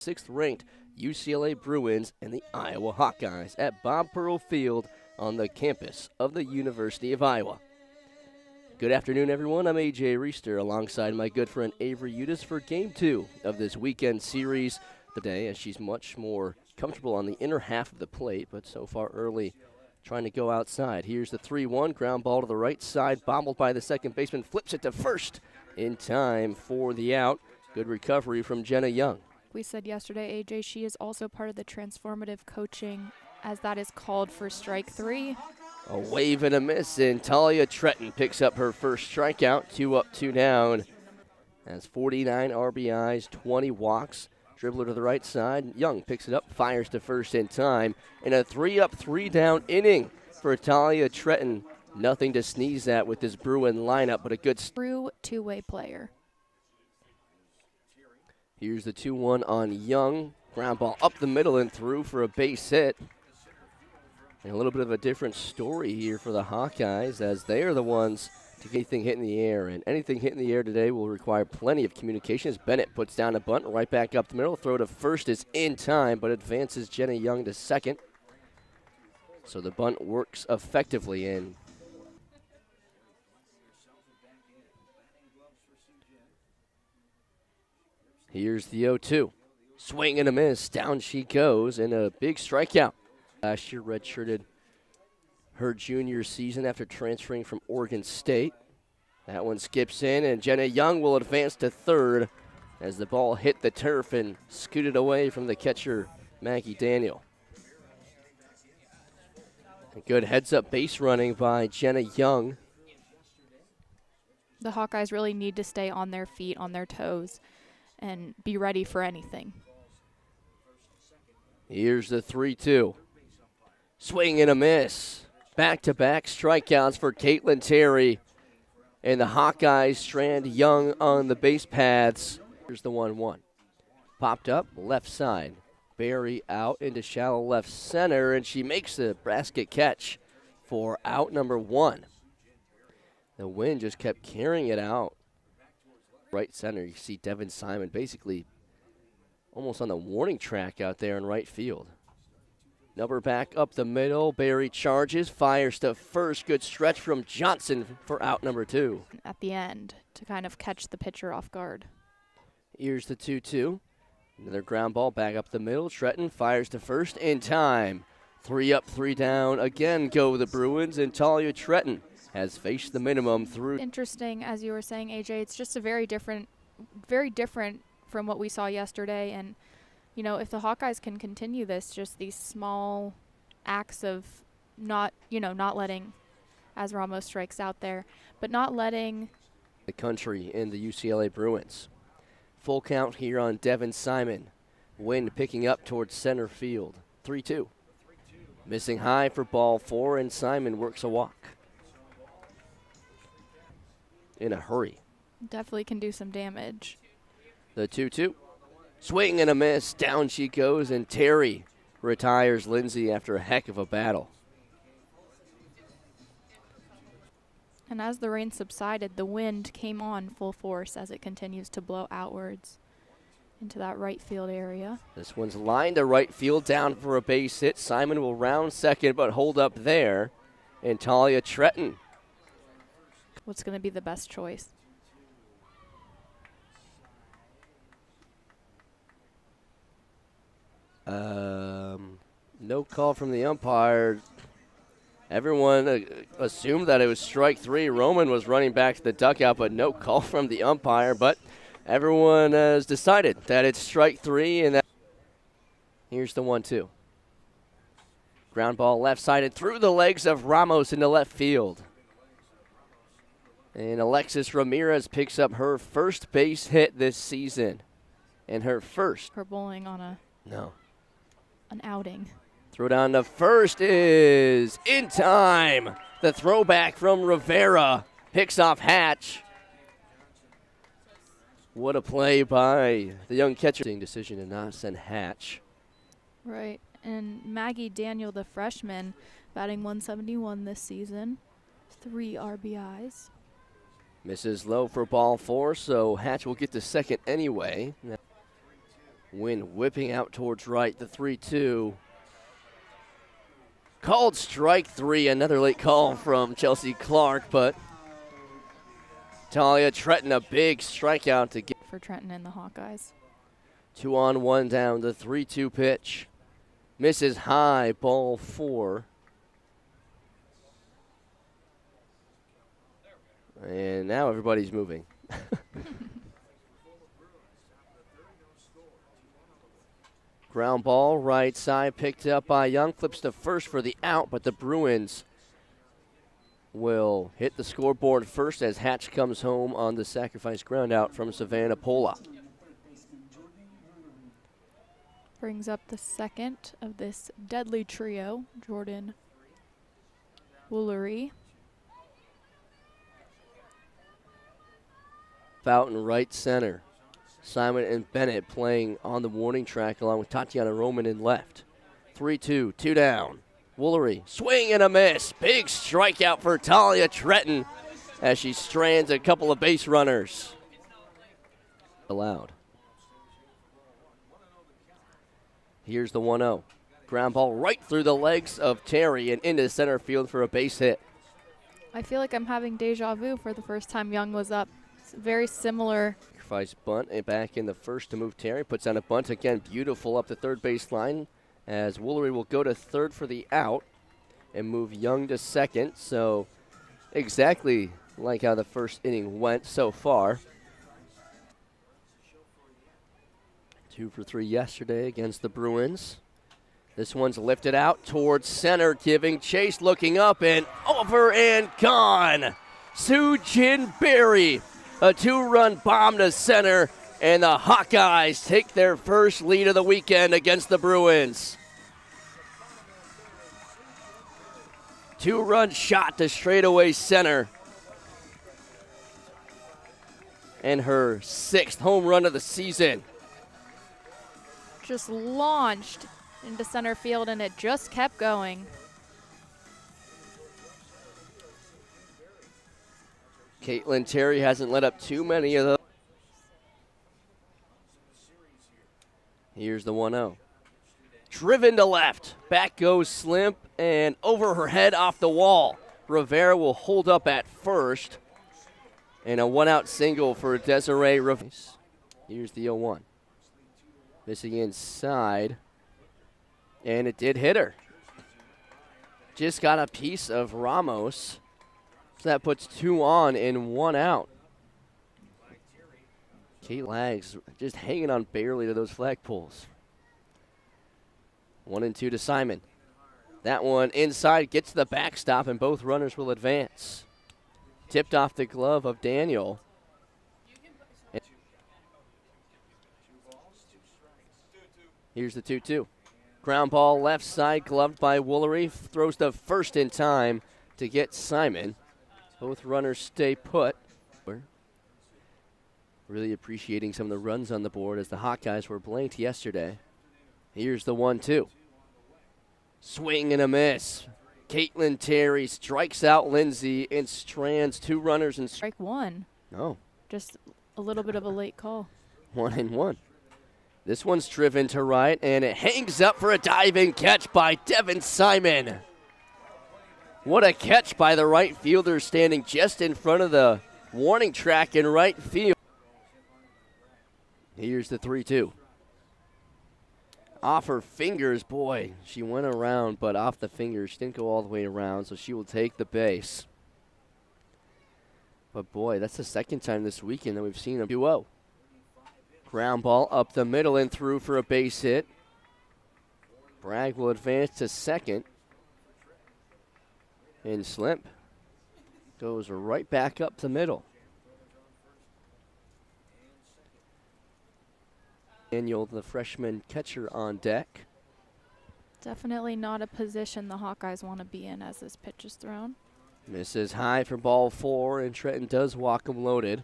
6th-ranked UCLA Bruins and the Iowa Hawkeyes at Bob Pearl Field on the campus of the University of Iowa. Good afternoon, everyone. I'm A.J. Reister alongside my good friend Avery Udis for Game 2 of this weekend series today, as she's much more comfortable on the inner half of the plate, but so far early trying to go outside. Here's the 3-1, ground ball to the right side, bobbled by the second baseman, flips it to first in time for the out. Good recovery from Jenna Young. We said yesterday, AJ, she is also part of the transformative coaching, as that is called for strike 3. A wave and a miss, and Talia Tretton picks up her first strikeout. 2 up, 2 down. Has 49 RBIs, 20 walks. Dribbler to the right side. Young picks it up, fires to first in time. In a 3 up, 3 down inning for Talia Tretton. Nothing to sneeze at with this Bruin lineup, but a good true two-way player. Here's the 2-1 on Young. Ground ball up the middle and through for a base hit. And a little bit of a different story here for the Hawkeyes, as they are the ones to get anything hit in the air. And anything hit in the air today will require plenty of communication, as Bennett puts down a bunt right back up the middle. Throw to first is in time, but advances Jenna Young to second. So the bunt works effectively in. Here's the 0-2. Swing and a miss. Down she goes, and a big strikeout. Last year redshirted her junior season after transferring from Oregon State. That one skips in, and Jenna Young will advance to third as the ball hit the turf and scooted away from the catcher, Maggie Daniel. A good heads-up base running by Jenna Young. The Hawkeyes really need to stay on their feet, on their toes, and be ready for anything. Here's the 3-2. Swing and a miss. Back-to-back strikeouts for Caitlin Terry. And the Hawkeyes strand Young on the base paths. Here's the 1-1. Popped up, left side. Barry out into shallow left center, and she makes the basket catch for out number 1. The wind just kept carrying it out. Right center, you see Devin Simon basically almost on the warning track out there in right field. Number back up the middle. Barry charges, fires to first. Good stretch from Johnson for out number 2. At the end to kind of catch the pitcher off guard. Here's the 2-2. Another ground ball back up the middle. Tretton fires to first in time. 3 up, 3 down. Again go the Bruins, and Talia Tretton has faced the minimum through. Interesting, as you were saying, AJ. It's just a very different from what we saw yesterday. And, you know, if the Hawkeyes can continue this, just these small acts of not letting, as Ramos strikes out there, but not letting the country in the UCLA Bruins. Full count here on Devin Simon. Wind picking up towards center field. 3-2. Missing high for ball 4, and Simon works a walk. In a hurry. Definitely can do some damage. The 2-2. Swing and a miss. Down she goes, and Terry retires Lindsay after a heck of a battle. And as the rain subsided, the wind came on full force as it continues to blow outwards into that right field area. This one's lined to right field, down for a base hit. Simon will round second, but hold up there. And Talia Tretton. What's going to be the best choice? No call from the umpire. Everyone assumed that it was strike 3. Roman was running back to the dugout, but no call from the umpire. But everyone has decided that it's strike 3, and that. Here's the 1-2. Ground ball left-sided through the legs of Ramos into left field. And Alexis Ramirez picks up her first base hit this season. And her first. Her bowling on an outing. Throw down to first is in time. The throwback from Rivera picks off Hatch. What a play by the young catcher. Decision to not send Hatch. Right, and Maggie Daniel, the freshman, batting 171 this season. 3 RBIs. Misses low for ball 4, so Hatch will get to second anyway. Wind whipping out towards right, the 3-2. Called strike three, another late call from Chelsea Clark, but Talia Tretton, a big strikeout to get. For Trenton and the Hawkeyes. 2 on, 1 down, the 3-2 pitch. Misses high, ball 4. And now everybody's moving. Ground ball, right side, picked up by Young. Flips to first for the out, but the Bruins will hit the scoreboard first as Hatch comes home on the sacrifice ground out from Savannah Pola. Brings up the second of this deadly trio, Jordan Woolery. Fountain right center. Simon and Bennett playing on the warning track along with Tatiana Roman in left. 3-2, 2 down. Woolery, swing and a miss. Big strikeout for Talia Tretton as she strands a couple of base runners. Allowed. Here's the 1-0. Ground ball right through the legs of Terry and into center field for a base hit. I feel like I'm having deja vu for the first time Young was up. It's very similar. Sacrifice bunt and back in the first to move Terry. Puts on a bunt again, beautiful up the third base line as Woolery will go to third for the out and move Young to second. So exactly like how the first inning went so far. 2 for 3 yesterday against the Bruins. This one's lifted out towards center, giving chase, looking up and over and gone. Soo-Jin Berry, a 2-run bomb to center, and the Hawkeyes take their first lead of the weekend against the Bruins. 2-run shot to straightaway center. And her 6th home run of the season. Just launched into center field, and it just kept going. Caitlin Terry hasn't let up too many of those. Here's the 1-0. Driven to left. Back goes Slimp and over her head off the wall. Rivera will hold up at first. And a 1-out single for Desiree Rivera. Here's the 0-1. Missing inside. And it did hit her. Just got a piece of Ramos. So that puts 2 on and 1 out. Kate Lags just hanging on barely to those flagpoles. 1-2 to Simon. That one inside gets the backstop and both runners will advance. Tipped off the glove of Daniel. Here's the 2-2. Ground ball left side, gloved by Woolery. Throws the first in time to get Simon. Both runners stay put. Really appreciating some of the runs on the board as the Hawkeyes were blanked yesterday. Here's the 1-2. Swing and a miss. Caitlin Terry strikes out Lindsay and strands 2 runners and Strike 1. No. Just a little bit of a late call. 1-1. This one's driven to right, and it hangs up for a diving catch by Devin Simon. What a catch by the right fielder standing just in front of the warning track in right field. Here's the 3-2. Off her fingers, boy, she went around, but off the fingers. She didn't go all the way around, so she will take the base. But boy, that's the second time this weekend that we've seen a duo. Ground ball up the middle and through for a base hit. Bragg will advance to second. And Slimp goes right back up the middle. Daniel, the freshman catcher, on deck. Definitely not a position the Hawkeyes want to be in as this pitch is thrown. Misses high for ball 4, and Trenton does walk him loaded.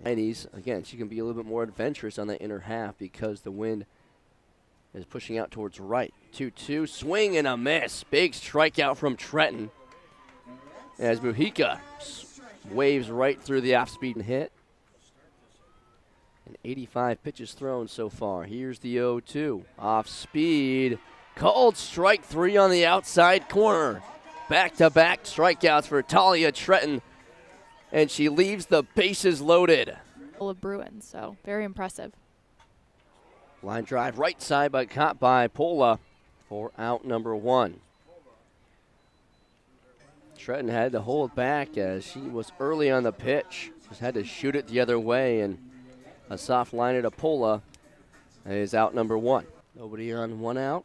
Again, she can be a little bit more adventurous on that inner half because the wind is pushing out towards right. 2-2, swing and a miss. Big strikeout from Trenton as Mujica waves right through the off-speed and hit. And 85 pitches thrown so far. Here's the 0-2. Off speed. Called strike 3 on the outside corner. Back-to-back strikeouts for Talia Tretton. And she leaves the bases loaded. Full of Bruins, so very impressive. Line drive right side, but caught by Pola for out number 1. Tretton had to hold back as she was early on the pitch. Just had to shoot it the other way, and a soft liner to Pola is out number 1. Nobody on 1 out.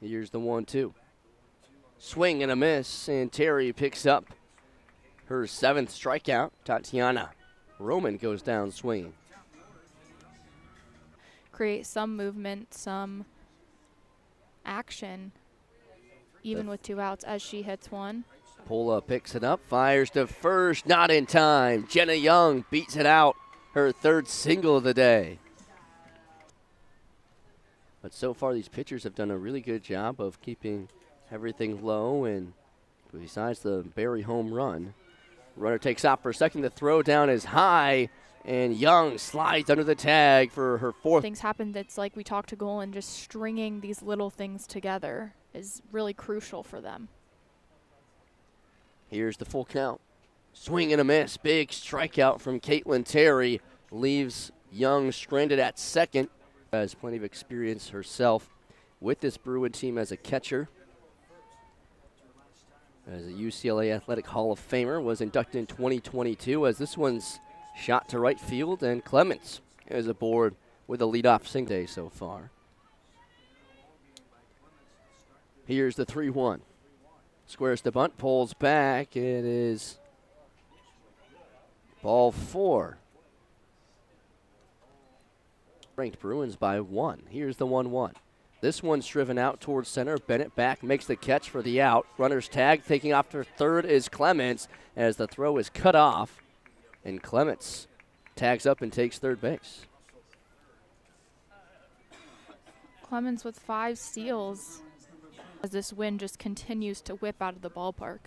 Here's the 1-2. Swing and a miss, and Terry picks up her 7th strikeout. Tatiana Roman goes down swinging. Create some movement, some action, even with 2 outs as she hits 1. Pola picks it up, fires to first, not in time. Jenna Young beats it out, her 3rd single of the day. But so far, these pitchers have done a really good job of keeping everything low, and besides the Barry home run, runner takes off for a second. The throw down is high, and Young slides under the tag for her 4th. Things happen that's like we talked to goal, and just stringing these little things together is really crucial for them. Here's the full count. Swing and a miss. Big strikeout from Caitlin Terry. Leaves Young stranded at second. Has plenty of experience herself with this Bruin team as a catcher. As a UCLA Athletic Hall of Famer, was inducted in 2022 as this one's shot to right field, and Clements is aboard with a leadoff single day so far. Here's the 3-1. Squares the bunt, pulls back. It is ball 4. Ranked Bruins by 1. Here's the 1-1. This one's driven out towards center. Bennett back, makes the catch for the out. Runner's tag, taking off to third is Clements as the throw is cut off. And Clements tags up and takes third base. Clements with 5 steals as this wind just continues to whip out of the ballpark.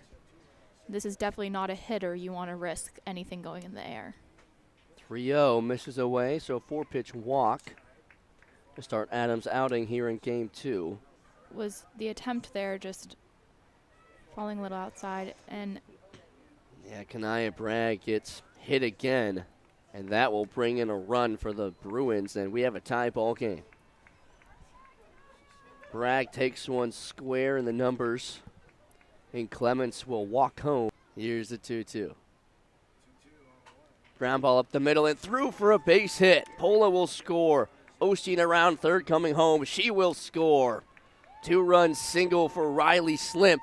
This is definitely not a hitter you want to risk anything going in the air. 3-0 misses away, so 4-pitch walk to start Adams' outing here in game 2. Was the attempt there just falling a little outside, and yeah, Kanaya Bragg gets hit again, and that will bring in a run for the Bruins, and we have a tie ball game. Bragg takes one square in the numbers, and Clements will walk home. Here's the 2-2. Ground ball up the middle and through for a base hit. Pola will score. Osteen around third coming home. She will score. 2-run single for Riley Slimp,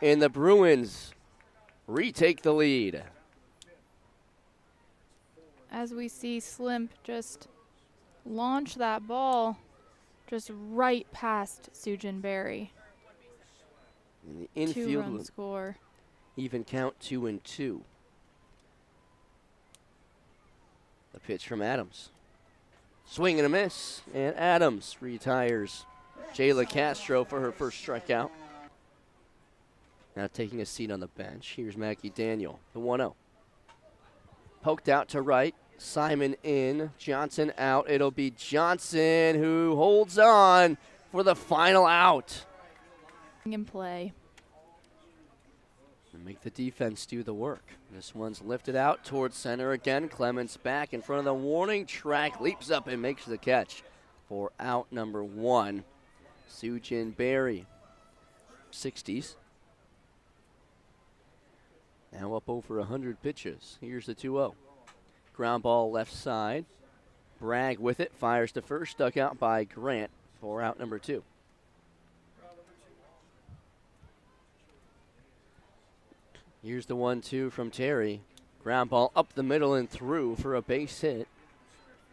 and the Bruins retake the lead. as we see Slimp just launch that ball just right past Sujin Berry. In the infield, 2-run score. even count 2-2. The pitch from Adams. Swing and a miss, and Adams retires Jayla Castro for her first strikeout. Now taking a seat on the bench, here's Maggie Daniel, the 1-0. Poked out to right, Simon in, Johnson out. It'll be Johnson who holds on for the final out. In play. And make the defense do the work. This one's lifted out towards center again. Clements back in front of the warning track, leaps up and makes the catch for out number 1. Sujin Berry, 60s. Now up over 100 pitches. Here's the 2-0. Ground ball left side. Bragg with it, fires to first, stuck out by Grant for out number 2. Here's the 1-2 from Terry. Ground ball up the middle and through for a base hit.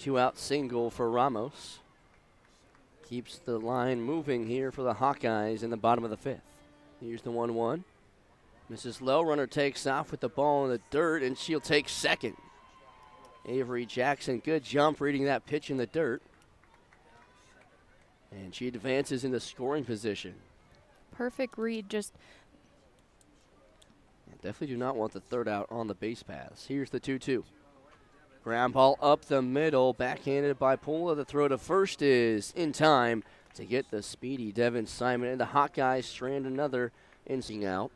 2-out single for Ramos. Keeps the line moving here for the Hawkeyes in the bottom of the 5th. Here's the 1-1. Mrs. Lowe, runner takes off with the ball in the dirt, and she'll take second. Avery Jackson, good jump reading that pitch in the dirt. And she advances into scoring position. Perfect read, just Definitely do not want the third out on the base paths. Here's the 2-2. Ground ball up the middle, backhanded by Pula. The throw to first is in time to get the speedy Devin Simon. And the Hawkeyes strand another inching out.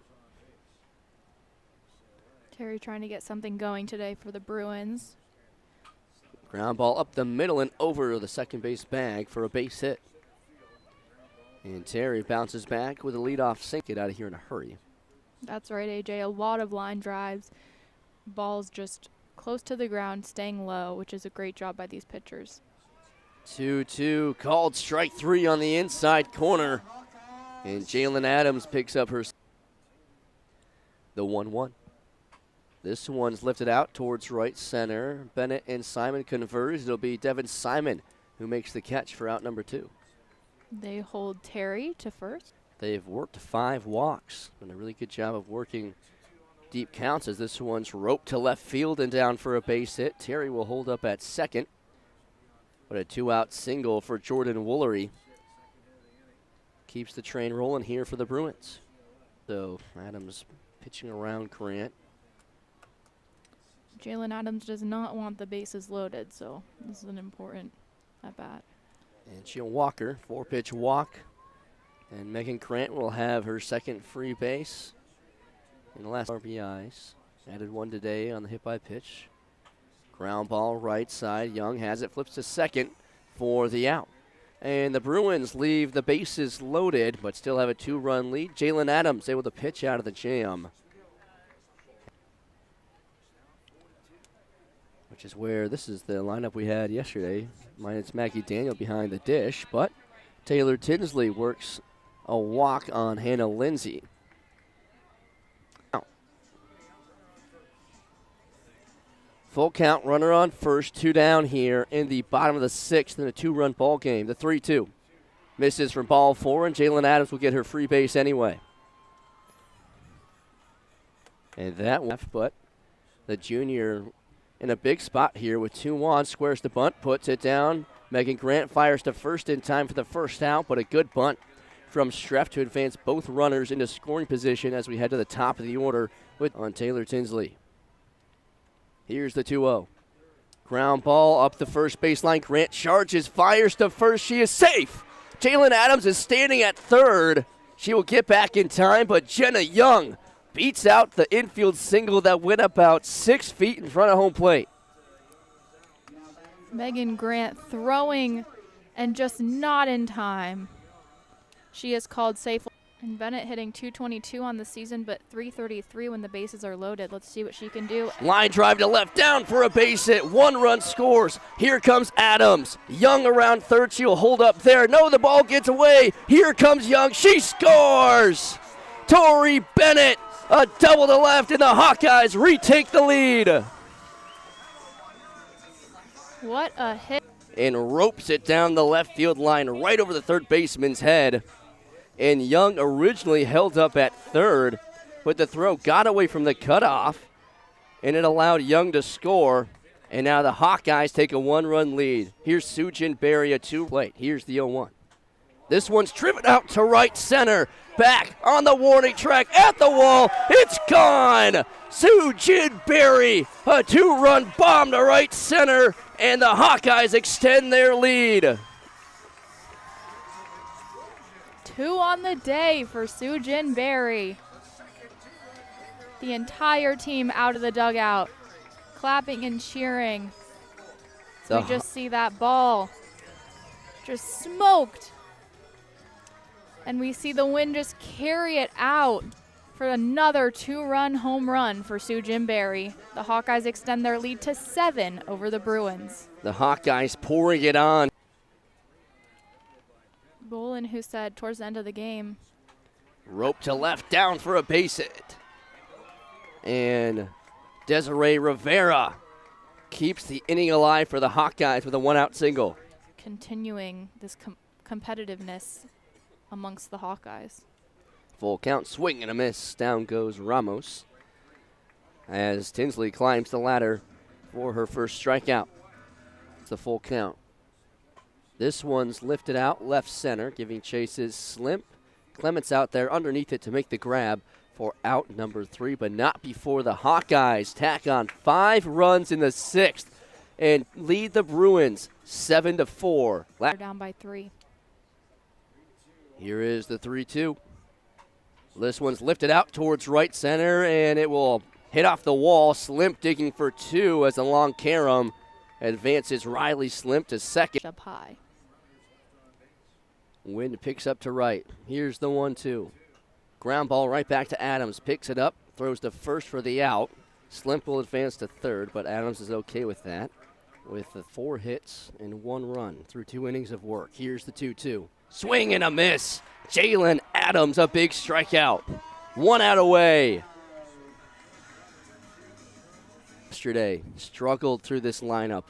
Terry trying to get something going today for the Bruins. Ground ball up the middle and over the second base bag for a base hit. And Terry bounces back with a leadoff sink. Get out of here in a hurry. That's right, AJ. A lot of line drives. Balls just close to the ground, staying low, which is a great job by these pitchers. 2-2, called strike 3 on the inside corner. And Jalen Adams picks up her. The 1-1. This one's lifted out towards right center. Bennett and Simon converge. It'll be Devin Simon who makes the catch for out number 2. They hold Terry to first. They've worked 5 walks. Done a really good job of working deep counts as this one's roped to left field and down for a base hit. Terry will hold up at second. But a 2-out single for Jordan Woolery keeps the train rolling here for the Bruins. So Adams pitching around Grant. Jalen Adams does not want the bases loaded, so this is an important at-bat. And Sheila Walker, 4-pitch walk. And Megan Grant will have her second free base in the last RBIs. Added one today on the hit by pitch. Ground ball right side. Young has it, flips to second for the out. And the Bruins leave the bases loaded, but still have a 2-run lead. Jalen Adams able to pitch out of the jam. Which is where this is the lineup we had yesterday. Minus Maggie Daniel behind the dish, but Taylor Tinsley works a walk on Hannah Lindsay. Full count, runner on first, 2 down here in the bottom of the 6th in a 2-run ball game. The 3-2 misses from ball 4, and Jalen Adams will get her free base anyway. And that left, but the junior in a big spot here with 2 on, squares the bunt, puts it down. Megan Grant fires to first in time for the first out, but a good bunt from Streff to advance both runners into scoring position as we head to the top of the order on Taylor Tinsley. Here's the 2-0. Ground ball up the first baseline. Grant charges, fires to first. She is safe. Jalen Adams is standing at third. She will get back in time, but Jenna Young beats out the infield single that went about 6 feet in front of home plate. Megan Grant throwing and just not in time. She is called safe. And Bennett hitting .222 on the season, but .333 when the bases are loaded. Let's see what she can do. Line drive to left, down for a base hit. 1 run scores. Here comes Adams. Young around third. She will hold up there. No, the ball gets away. Here comes Young. She scores! Tori Bennett, a double to left, and the Hawkeyes retake the lead. What a hit. And ropes it down the left field line right over the third baseman's head. And Young originally held up at third, but the throw got away from the cutoff, and it allowed Young to score. And now the Hawkeyes take a 1-run lead. Here's Sujin Berry, a 2 plate. Here's the 0-1. This one's driven out to right center. Back on the warning track at the wall. It's gone. Sujin Berry, a 2-run bomb to right center, and the Hawkeyes extend their lead. 2 on the day for Sujin Berry. The entire team out of the dugout, clapping and cheering. So we just see that ball just smoked. And we see the wind just carry it out for another 2-run home run for Sujin Berry. The Hawkeyes extend their lead to 7 over the Bruins. The Hawkeyes pouring it on. Bolin, who said towards the end of the game. Rope to left, down for a base hit. And Desiree Rivera keeps the inning alive for the Hawkeyes with a 1-out single. Continuing this competitiveness amongst the Hawkeyes. Full count, swing and a miss. Down goes Ramos as Tinsley climbs the ladder for her first strikeout. It's a full count. This one's lifted out left center, giving chases Slimp. Clements out there underneath it to make the grab for out number 3, but not before the Hawkeyes tack on 5 runs in the 6th and lead the Bruins 7-4. They're down by 3. Here is the 3-2. This one's lifted out towards right center, and it will hit off the wall. Slimp digging for 2 as the long carom advances Riley Slimp to second. Up high. Wind picks up to right. Here's the 1-2. Ground ball right back to Adams. Picks it up, throws to first for the out. Slimp will advance to third, but Adams is okay with that. With the 4 hits and 1 run through 2 innings of work. Here's the 2-2. Swing and a miss. Jalen Adams, a big strikeout. 1 out away. Yesterday, struggled through this lineup.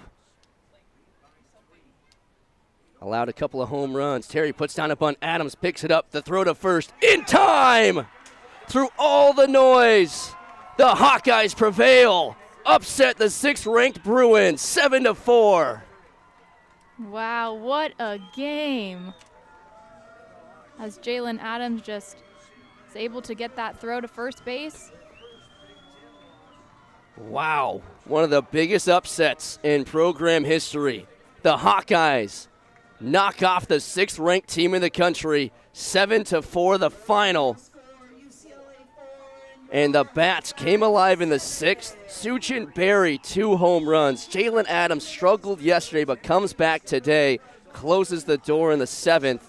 Allowed a couple of home runs. Terry puts down a bunt. Adams picks it up. The throw to first in time. Through all the noise, the Hawkeyes prevail. Upset the 6th-ranked Bruins 7-4. Wow, what a game. As Jalen Adams just is able to get that throw to first base. Wow, one of the biggest upsets in program history. The Hawkeyes knock off the 6th-ranked team in the country, 7-4 the final. And the Bats came alive in the 6th. Suchin Berry, 2 home runs. Jalen Adams struggled yesterday but comes back today, closes the door in the 7th.